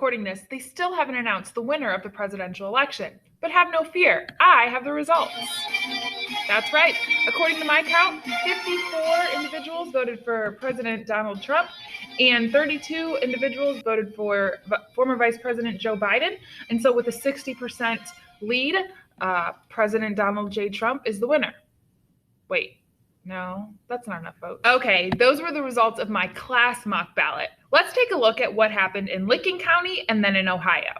recording this, they still haven't announced the winner of the presidential election. But have no fear, I have the results. That's right. According to my count, 54 individuals voted for President Donald Trump and 32 individuals voted for former Vice President Joe Biden. And so with a 60% lead, President Donald J. Trump is the winner. Wait, no, that's not enough votes. Okay, those were the results of my class mock ballot. Let's take a look at what happened in Licking County and then in Ohio.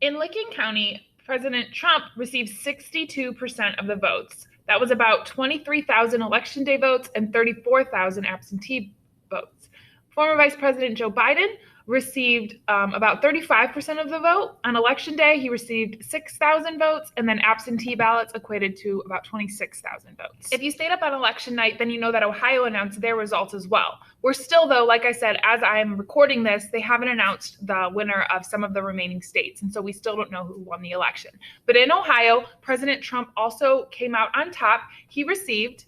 In Licking County, President Trump received 62% of the votes. That was about 23,000 election day votes and 34,000 absentee votes. Former Vice President Joe Biden received about 35% of the vote. On election day, he received 6,000 votes, and then absentee ballots equated to about 26,000 votes. If you stayed up on election night, then you know that Ohio announced their results as well. We're still, though, like I said, as I'm recording this, they haven't announced the winner of some of the remaining states, and so we still don't know who won the election. But in Ohio, President Trump also came out on top. He received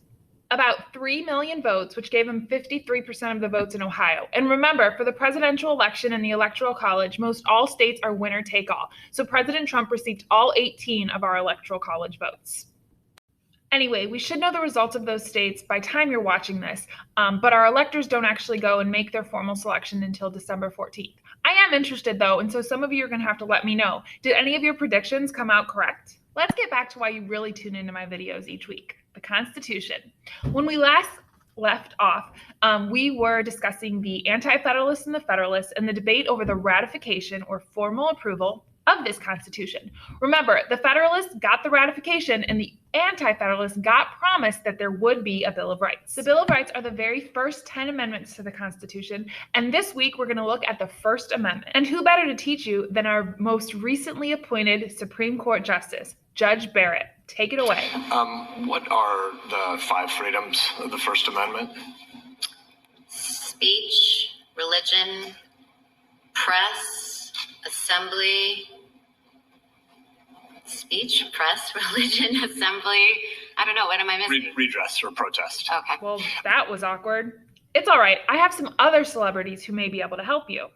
about 3 million votes, which gave him 53% of the votes in Ohio. And remember, for the presidential election and the Electoral College, most all states are winner take all. So President Trump received all 18 of our Electoral College votes. Anyway, we should know the results of those states by time you're watching this, but our electors don't actually go and make their formal selection until December 14th. I am interested, though, and so some of you are going to have to let me know. Did any of your predictions come out correct? Let's get back to why you really tune into my videos each week. The Constitution. When we last left off, we were discussing the Anti-Federalists and the Federalists and the debate over the ratification or formal approval of this Constitution. Remember, the Federalists got the ratification and the Anti-Federalists got promised that there would be a Bill of Rights. The Bill of Rights are the very first 10 amendments to the Constitution, and this week we're going to look at the First Amendment. And who better to teach you than our most recently appointed Supreme Court Justice, Judge Barrett. Take it away. What are the 5 freedoms of the First Amendment? Speech, religion, press, assembly. Speech, press, religion, assembly. I don't know. What am I missing? Redress or protest. Okay. Well, that was awkward. It's all right. I have some other celebrities who may be able to help you.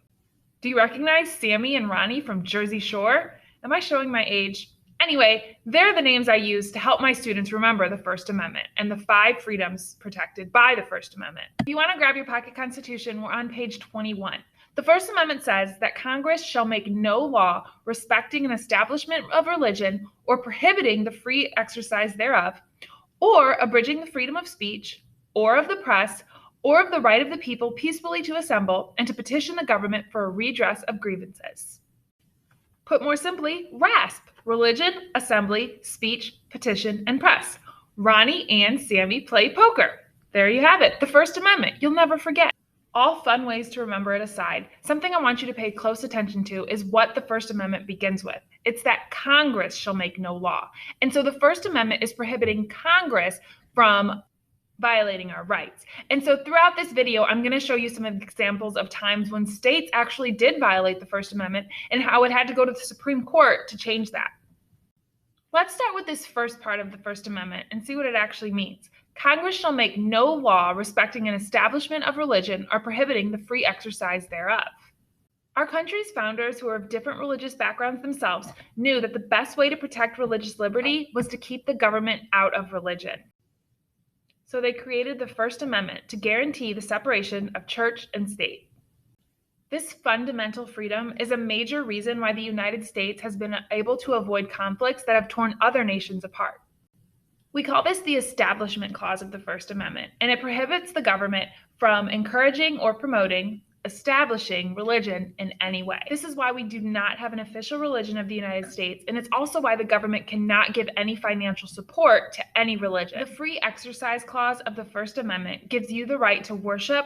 Do you recognize Sammy and Ronnie from Jersey Shore? Am I showing my age? Anyway, they're the names I use to help my students remember the First Amendment and the 5 freedoms protected by the First Amendment. If you want to grab your pocket constitution, we're on page 21. The First Amendment says that Congress shall make no law respecting an establishment of religion or prohibiting the free exercise thereof, or abridging the freedom of speech, or of the press, or of the right of the people peacefully to assemble and to petition the government for a redress of grievances. Put more simply, RASP. Religion, assembly, speech, petition, and press. Ronnie and Sammy play poker. There you have it, the First Amendment. You'll never forget. All fun ways to remember it aside, something I want you to pay close attention to is what the First Amendment begins with. It's that Congress shall make no law. And so the First Amendment is prohibiting Congress from violating our rights. And so throughout this video, I'm going to show you some examples of times when states actually did violate the First Amendment and how it had to go to the Supreme Court to change that. Let's start with this first part of the First Amendment and see what it actually means. Congress shall make no law respecting an establishment of religion or prohibiting the free exercise thereof. Our country's founders, who are of different religious backgrounds themselves, knew that the best way to protect religious liberty was to keep the government out of religion. So they created the First Amendment to guarantee the separation of church and state. This fundamental freedom is a major reason why the United States has been able to avoid conflicts that have torn other nations apart. We call this the Establishment Clause of the First Amendment, and it prohibits the government from encouraging or promoting, establishing religion in any way. This is why we do not have an official religion of the United States, and it's also why the government cannot give any financial support to any religion. The Free Exercise Clause of the First Amendment gives you the right to worship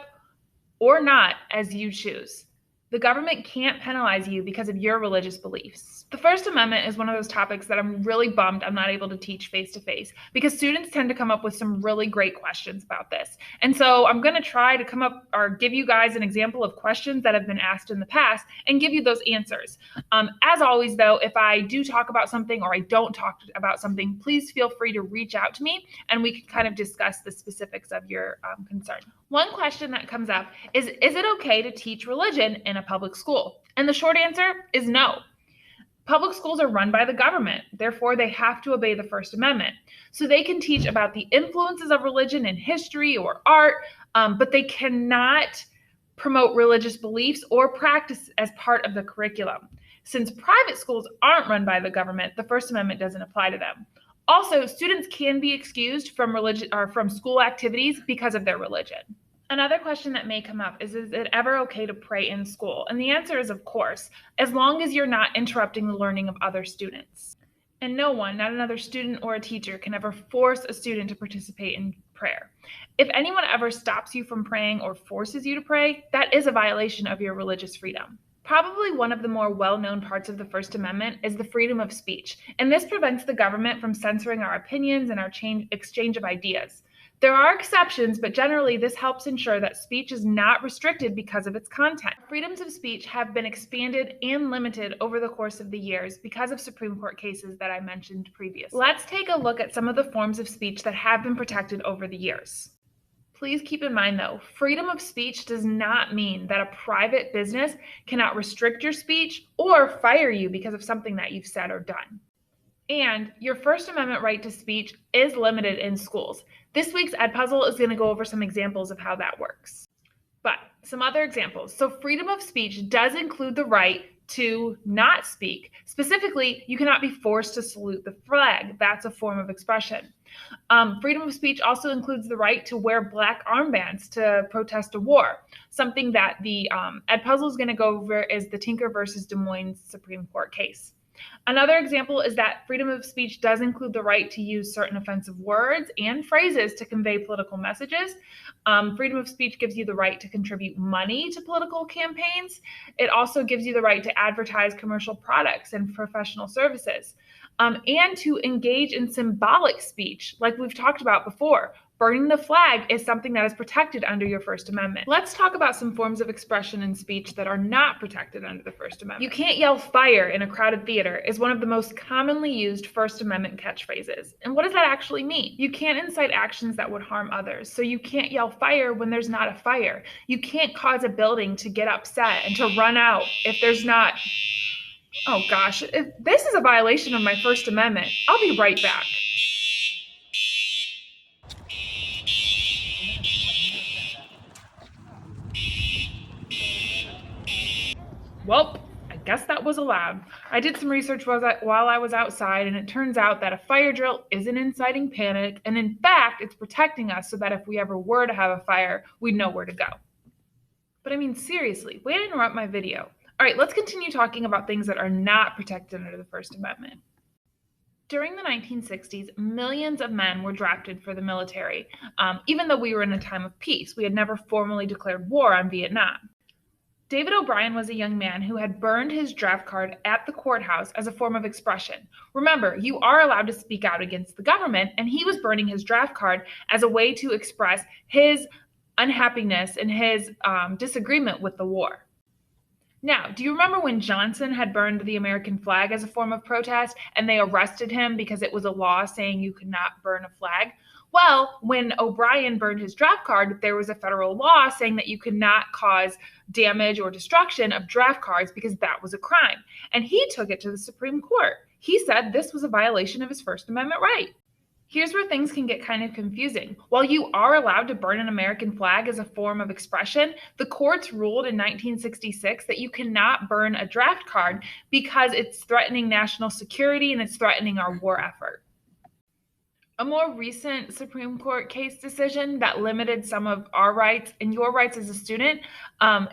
or not as you choose. The government can't penalize you because of your religious beliefs. The First Amendment is one of those topics that I'm really bummed I'm not able to teach face-to-face because students tend to come up with some really great questions about this. And so I'm going to try to come up or give you guys an example of questions that have been asked in the past and give you those answers. As always, though, if I do talk about something or I don't talk about something, please feel free to reach out to me and we can kind of discuss the specifics of your concern. One question that comes up is it okay to teach religion in a public school? And the short answer is no. Public schools are run by the government. Therefore, they have to obey the First Amendment. So they can teach about the influences of religion in history or art, but they cannot promote religious beliefs or practice as part of the curriculum. Since private schools aren't run by the government, the First Amendment doesn't apply to them. Also, students can be excused from religion or from school activities because of their religion. Another question that may come up is it ever okay to pray in school? And the answer is of course, as long as you're not interrupting the learning of other students. And no one, not another student or a teacher, can ever force a student to participate in prayer. If anyone ever stops you from praying or forces you to pray, that is a violation of your religious freedom. Probably one of the more well-known parts of the First Amendment is the freedom of speech, and this prevents the government from censoring our opinions and our exchange of ideas. There are exceptions, but generally this helps ensure that speech is not restricted because of its content. Freedoms of speech have been expanded and limited over the course of the years because of Supreme Court cases that I mentioned previously. Let's take a look at some of the forms of speech that have been protected over the years. Please keep in mind though, freedom of speech does not mean that a private business cannot restrict your speech or fire you because of something that you've said or done. And your First Amendment right to speech is limited in schools. This week's Edpuzzle is going to go over some examples of how that works. But some other examples. So freedom of speech does include the right to not speak. Specifically, you cannot be forced to salute the flag. That's a form of expression. Freedom of speech also includes the right to wear black armbands to protest a war. Something that the Edpuzzle is going to go over is the Tinker versus Des Moines Supreme Court case. Another example is that freedom of speech does include the right to use certain offensive words and phrases to convey political messages. Freedom of speech gives you the right to contribute money to political campaigns. It also gives you the right to advertise commercial products and professional services, and to engage in symbolic speech, like we've talked about before. Burning the flag is something that is protected under your First Amendment. Let's talk about some forms of expression and speech that are not protected under the First Amendment. You can't yell fire in a crowded theater is one of the most commonly used First Amendment catchphrases. And what does that actually mean? You can't incite actions that would harm others. So you can't yell fire when there's not a fire. You can't cause a building to get upset and to run out if there's not. Oh gosh, if this is a violation of my First Amendment. I'll be right back. Well, I guess that was allowed. I did some research while I was outside, and it turns out that a fire drill isn't inciting panic, and in fact, it's protecting us so that if we ever were to have a fire, we'd know where to go. But I mean, seriously, way to interrupt my video. All right, let's continue talking about things that are not protected under the First Amendment. During the 1960s, millions of men were drafted for the military, even though we were in a time of peace. We had never formally declared war on Vietnam. David O'Brien was a young man who had burned his draft card at the courthouse as a form of expression. Remember, you are allowed to speak out against the government, and he was burning his draft card as a way to express his unhappiness and his disagreement with the war. Now, do you remember when Johnson had burned the American flag as a form of protest, and they arrested him because it was a law saying you could not burn a flag? Well, when O'Brien burned his draft card, there was a federal law saying that you could not cause damage or destruction of draft cards because that was a crime. And he took it to the Supreme Court. He said this was a violation of his First Amendment right. Here's where things can get kind of confusing. While you are allowed to burn an American flag as a form of expression, the courts ruled in 1966 that you cannot burn a draft card because it's threatening national security and it's threatening our war effort. A more recent Supreme Court case decision that limited some of our rights and your rights as a student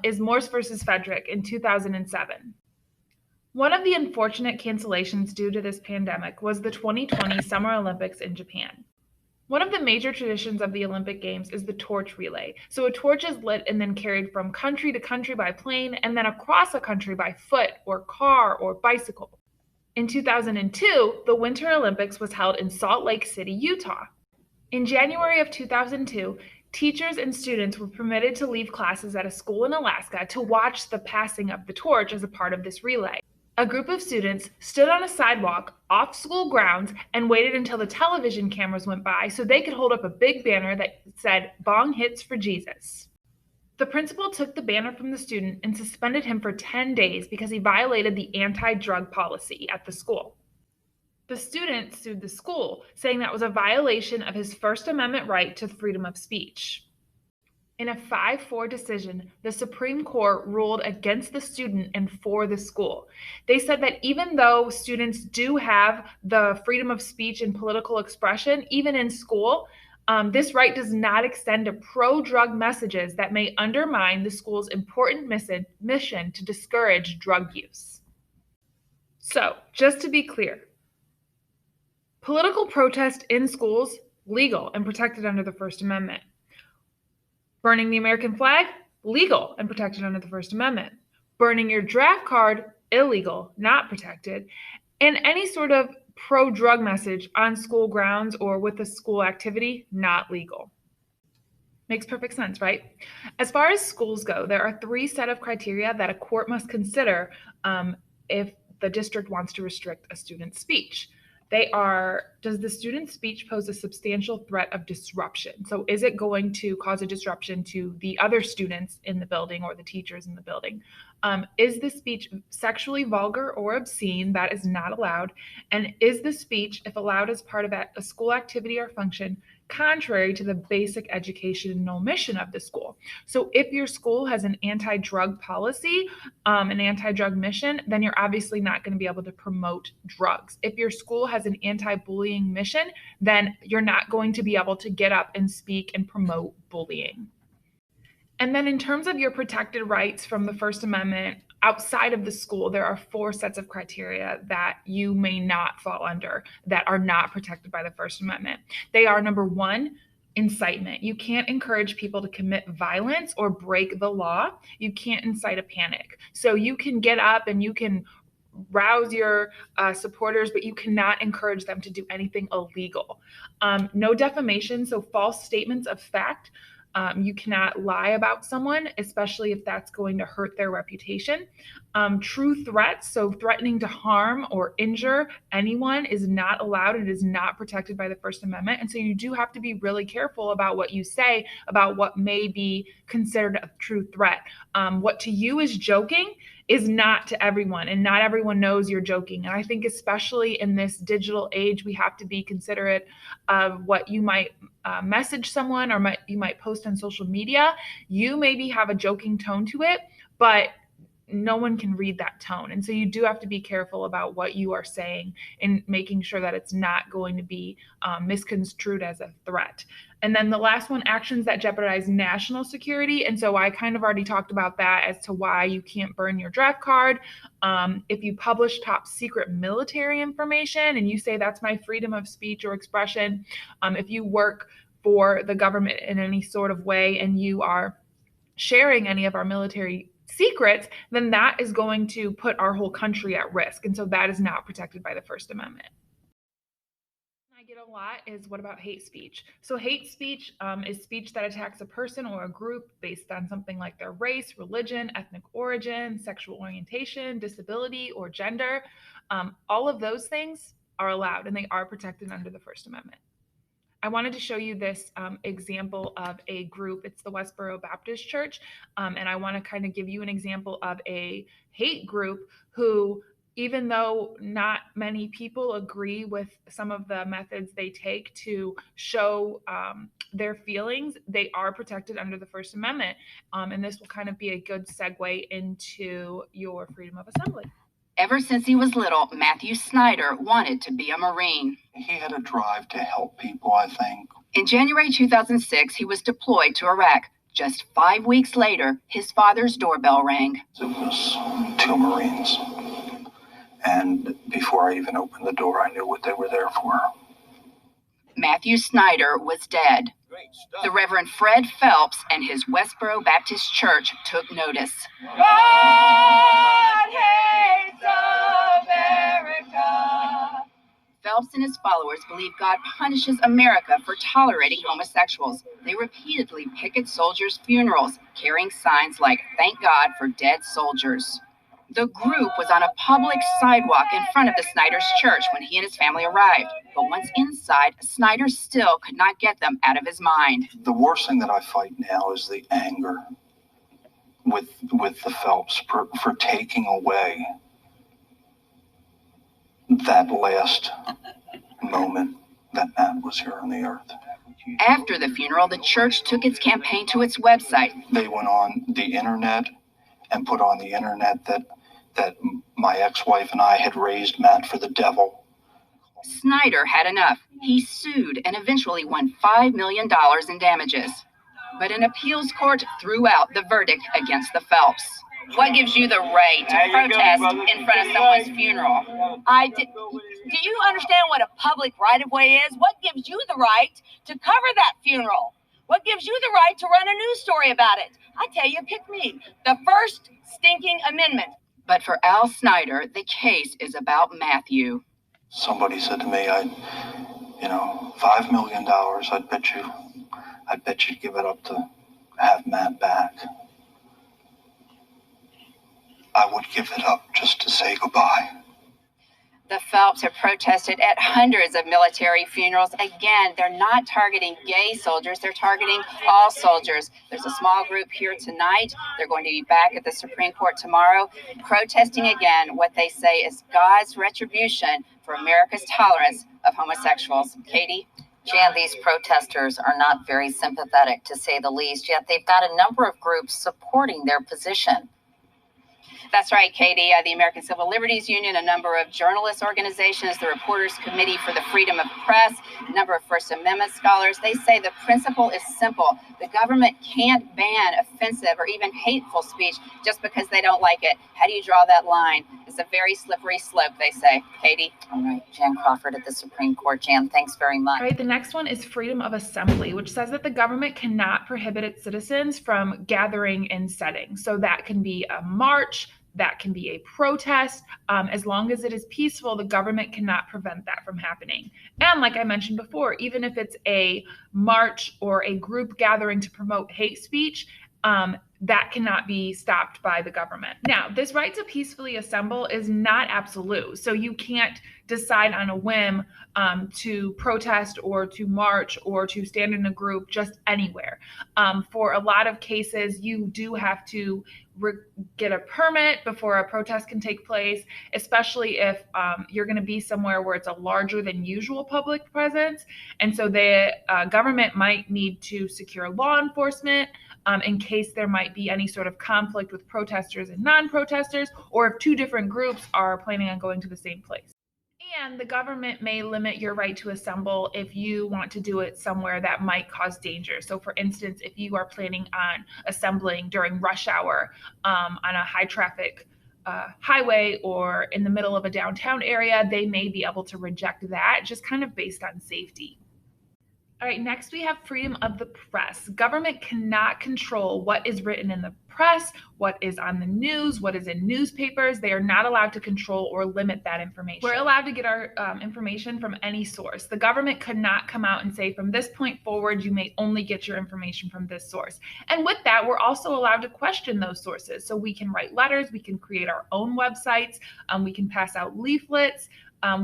is Morse versus Frederick in 2007. One of the unfortunate cancellations due to this pandemic was the 2020 Summer Olympics in Japan. One of the major traditions of the Olympic Games is the torch relay. So a torch is lit and then carried from country to country by plane and then across a country by foot or car or bicycle. In 2002, the Winter Olympics was held in Salt Lake City, Utah. In January of 2002, teachers and students were permitted to leave classes at a school in Alaska to watch the passing of the torch as a part of this relay. A group of students stood on a sidewalk off school grounds and waited until the television cameras went by so they could hold up a big banner that said, "Bong hits for Jesus." The principal took the banner from the student and suspended him for 10 days because he violated the anti-drug policy at the school. The student sued the school, saying that was a violation of his First Amendment right to freedom of speech. In a 5-4 decision, the Supreme Court ruled against the student and for the school. They said that even though students do have the freedom of speech and political expression, even in school, this right does not extend to pro-drug messages that may undermine the school's important mission to discourage drug use. So, just to be clear, political protest in schools, legal and protected under the First Amendment. Burning the American flag, legal and protected under the First Amendment. Burning your draft card, illegal, not protected. And any sort of pro-drug message on school grounds or with a school activity, not legal. Makes perfect sense, right? As far as schools go, there are 3 sets of criteria that a court must consider if the district wants to restrict a student's speech. They are, does the student's speech pose a substantial threat of disruption? So is it going to cause a disruption to the other students in the building or the teachers in the building? Is the speech sexually vulgar or obscene? That is not allowed. And is the speech, if allowed as part of a school activity or function, contrary to the basic educational mission of the school? So if your school has an anti-drug policy, an anti-drug mission, then you're obviously not going to be able to promote drugs. If your school has an anti-bullying mission, then you're not going to be able to get up and speak and promote bullying. And then in terms of your protected rights from the First Amendment, outside of the school, there are 4 sets of criteria that you may not fall under that are not protected by the First Amendment. They are, number 1, incitement. You can't encourage people to commit violence or break the law. You can't incite a panic. So you can get up and you can rouse your supporters, but you cannot encourage them to do anything illegal. No defamation, so false statements of fact. You cannot lie about someone, especially if that's going to hurt their reputation. True threats, so threatening to harm or injure anyone, is not allowed. It is not protected by the First Amendment. And so you do have to be really careful about what you say about what may be considered a true threat. What to you is joking is not to everyone, and not everyone knows you're joking. And I think especially in this digital age, we have to be considerate of what you might message someone or you might post on social media. You maybe have a joking tone to it, but no one can read that tone. And so you do have to be careful about what you are saying and making sure that it's not going to be misconstrued as a threat. And then the last one, actions that jeopardize national security. And so I kind of already talked about that as to why you can't burn your draft card. If you publish top secret military information and you say that's my freedom of speech or expression, if you work for the government in any sort of way and you are sharing any of our military secrets, then that is going to put our whole country at risk. And so that is not protected by the First Amendment. I get a lot is, what about hate speech? So hate speech is speech that attacks a person or a group based on something like their race, religion, ethnic origin, sexual orientation, disability, or gender. All of those things are allowed and they are protected under the First Amendment. I wanted to show you this example of a group. It's the Westboro Baptist Church. And I want to kind of give you an example of a hate group who, even though not many people agree with some of the methods they take to show their feelings, they are protected under the First Amendment. And this will kind of be a good segue into your freedom of assembly. Ever since he was little, Matthew Snyder wanted to be a Marine. He had a drive to help people, I think. In January 2006, he was deployed to Iraq. Just 5 weeks later, his father's doorbell rang. It was 2 Marines. And before I even opened the door, I knew what they were there for. Matthew Snyder was dead. The Reverend Fred Phelps and his Westboro Baptist Church took notice. God hates America. Phelps and his followers believe God punishes America for tolerating homosexuals. They repeatedly picket soldiers' funerals, carrying signs like, "Thank God for dead soldiers." The group was on a public sidewalk in front of the Snyder's church when he and his family arrived. But once inside, Snyder still could not get them out of his mind. The worst thing that I fight now is the anger with the Phelps for taking away that last moment that Matt was here on the earth. After the funeral, the church took its campaign to its website. They went on the internet and put on the internet that my ex-wife and I had raised Matt for the devil. Snyder had enough. He sued and eventually won $5 million in damages. But an appeals court threw out the verdict against the Phelps. What gives you the right to protest in front of someone's funeral? Do you understand what a public right-of-way is? What gives you the right to cover that funeral? What gives you the right to run a news story about it? I tell you, pick me. The First Stinking Amendment. But for Al Snyder, the case is about Matthew. Somebody said to me, $5 million, I'd bet you'd give it up to have Matt back. I would give it up just to say goodbye. The Phelps have protested at hundreds of military funerals. Again, they're not targeting gay soldiers, they're targeting all soldiers. There's a small group here tonight. They're going to be back at the Supreme Court tomorrow, protesting again what they say is God's retribution for America's tolerance of homosexuals. Katie? Jan, these protesters are not very sympathetic, to say the least, yet they've got a number of groups supporting their position. That's right, Katie. The American Civil Liberties Union, a number of journalist organizations, the Reporters Committee for the Freedom of Press, a number of First Amendment scholars. They say the principle is simple. The government can't ban offensive or even hateful speech just because they don't like it. How do you draw that line? It's a very slippery slope, they say. Katie? All right, Jan Crawford at the Supreme Court. Jan, thanks very much. All right, the next one is freedom of assembly, which says that the government cannot prohibit its citizens from gathering and setting. So that can be a march, that can be a protest. As long as it is peaceful, the government cannot prevent that from happening. And like I mentioned before, even if it's a march or a group gathering to promote hate speech, that cannot be stopped by the government. Now, this right to peacefully assemble is not absolute. So you can't decide on a whim to protest or to march or to stand in a group just anywhere. For a lot of cases, you do have to get a permit before a protest can take place, especially if you're going to be somewhere where it's a larger than usual public presence. And so the government might need to secure law enforcement in case there might be any sort of conflict with protesters and non-protesters, or if two different groups are planning on going to the same place. And the government may limit your right to assemble if you want to do it somewhere that might cause danger. So for instance, if you are planning on assembling during rush hour on a high traffic highway or in the middle of a downtown area, they may be able to reject that just kind of based on safety. All right, next we have freedom of the press. Government cannot control what is written in the press, what is on the news, what is in newspapers. They are not allowed to control or limit that information. We're allowed to get our information from any source. The government could not come out and say, from this point forward, you may only get your information from this source. And with that, we're also allowed to question those sources. So we can write letters, we can create our own websites, we can pass out leaflets.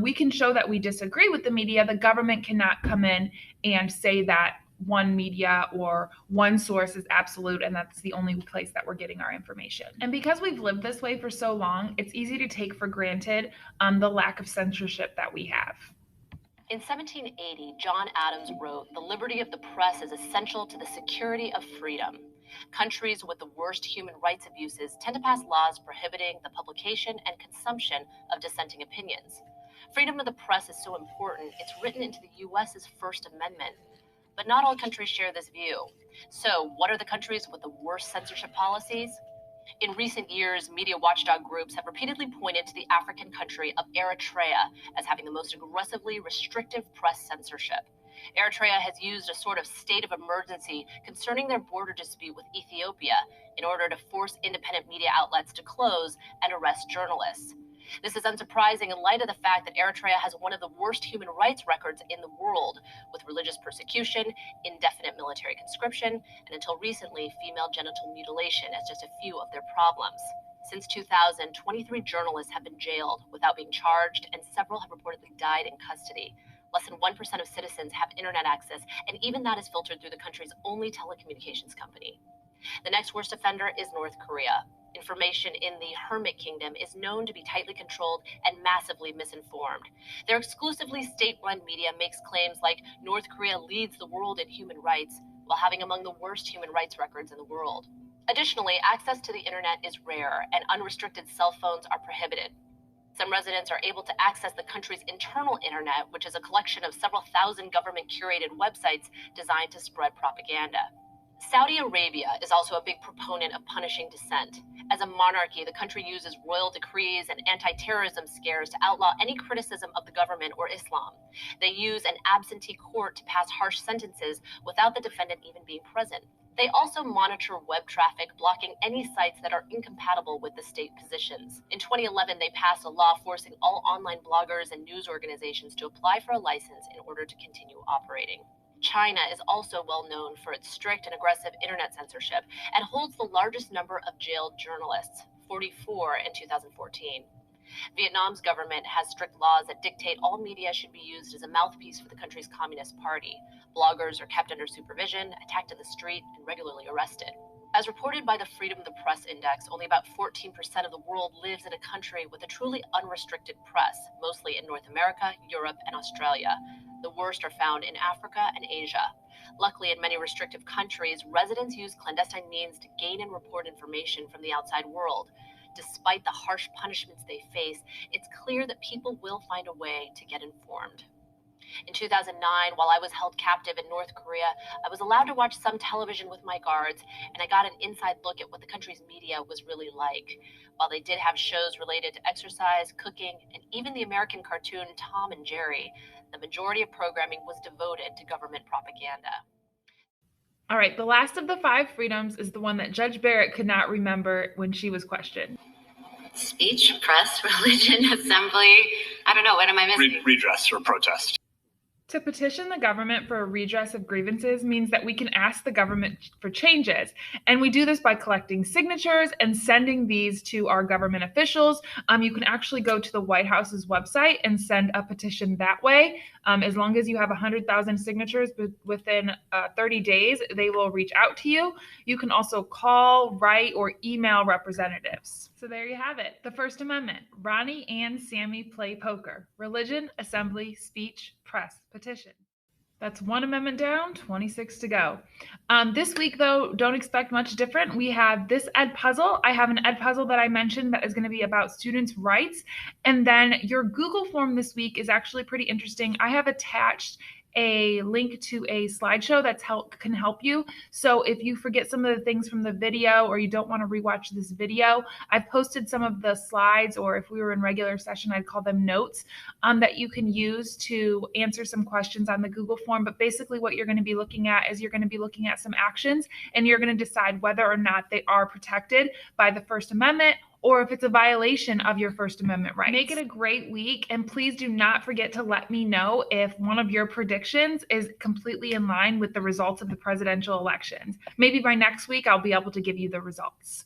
We can show that we disagree with the media. The government cannot come in and say that one media or one source is absolute and that's the only place that we're getting our information. And because we've lived this way for so long, it's easy to take for granted the lack of censorship that we have. In 1780, John Adams wrote, "The liberty of the press is essential to the security of freedom. Countries with the worst human rights abuses tend to pass laws prohibiting the publication and consumption of dissenting opinions. Freedom of the press is so important, it's written into the U.S.'s First Amendment. But not all countries share this view. So what are the countries with the worst censorship policies? In recent years, media watchdog groups have repeatedly pointed to the African country of Eritrea as having the most aggressively restrictive press censorship. Eritrea has used a sort of state of emergency concerning their border dispute with Ethiopia in order to force independent media outlets to close and arrest journalists. This is unsurprising in light of the fact that Eritrea has one of the worst human rights records in the world, with religious persecution, indefinite military conscription, and until recently, female genital mutilation as just a few of their problems. Since 2000, 23 journalists have been jailed without being charged, and several have reportedly died in custody. Less than 1% of citizens have internet access, and even that is filtered through the country's only telecommunications company. The next worst offender is North Korea. Information in the Hermit Kingdom is known to be tightly controlled and massively misinformed. Their exclusively state-run media makes claims like North Korea leads the world in human rights while having among the worst human rights records in the world. Additionally, access to the internet is rare and unrestricted cell phones are prohibited. Some residents are able to access the country's internal internet, which is a collection of several thousand government-curated websites designed to spread propaganda. Saudi Arabia is also a big proponent of punishing dissent. As a monarchy, the country uses royal decrees and anti-terrorism scares to outlaw any criticism of the government or Islam. They use an absentee court to pass harsh sentences without the defendant even being present. They also monitor web traffic, blocking any sites that are incompatible with the state positions. In 2011, they passed a law forcing all online bloggers and news organizations to apply for a license in order to continue operating. China is also well known for its strict and aggressive internet censorship and holds the largest number of jailed journalists, 44 in 2014. Vietnam's government has strict laws that dictate all media should be used as a mouthpiece for the country's Communist Party. Bloggers are kept under supervision, attacked in the street, and regularly arrested. As reported by the Freedom of the Press Index, only about 14% of the world lives in a country with a truly unrestricted press, mostly in North America, Europe, and Australia. The worst are found in Africa and Asia. Luckily, in many restrictive countries, residents use clandestine means to gain and report information from the outside world. Despite the harsh punishments they face, it's clear that people will find a way to get informed. In 2009, while I was held captive in North Korea, I was allowed to watch some television with my guards, and I got an inside look at what the country's media was really like. While they did have shows related to exercise, cooking, and even the American cartoon Tom and Jerry, the majority of programming was devoted to government propaganda. All right, the last of the 5 freedoms is the one that Judge Barrett could not remember when she was questioned. Speech, press, religion, assembly. I don't know. What am I missing? Redress or protest. To petition the government for a redress of grievances means that we can ask the government for changes. And we do this by collecting signatures and sending these to our government officials. You can actually go to the White House's website and send a petition that way. As long as you have 100,000 signatures within 30 days, they will reach out to you. You can also call, write, or email representatives. So there you have it. The First Amendment. Ronnie and Sammy play poker. Religion, assembly, speech, press, petition. That's 1 amendment down, 26 to go. This week, though, don't expect much different. We have this Edpuzzle. I have an Edpuzzle that I mentioned that is going to be about students' rights. And then your Google form this week is actually pretty interesting. I have attached a link to a slideshow that can help you. So if you forget some of the things from the video or you don't want to rewatch this video, I've posted some of the slides, or if we were in regular session, I'd call them notes, that you can use to answer some questions on the Google form. But basically what you're going to be looking at is you're going to be looking at some actions, and you're going to decide whether or not they are protected by the First Amendment, or if it's a violation of your First Amendment rights. Make it a great week, and please do not forget to let me know if one of your predictions is completely in line with the results of the presidential elections. Maybe by next week, I'll be able to give you the results.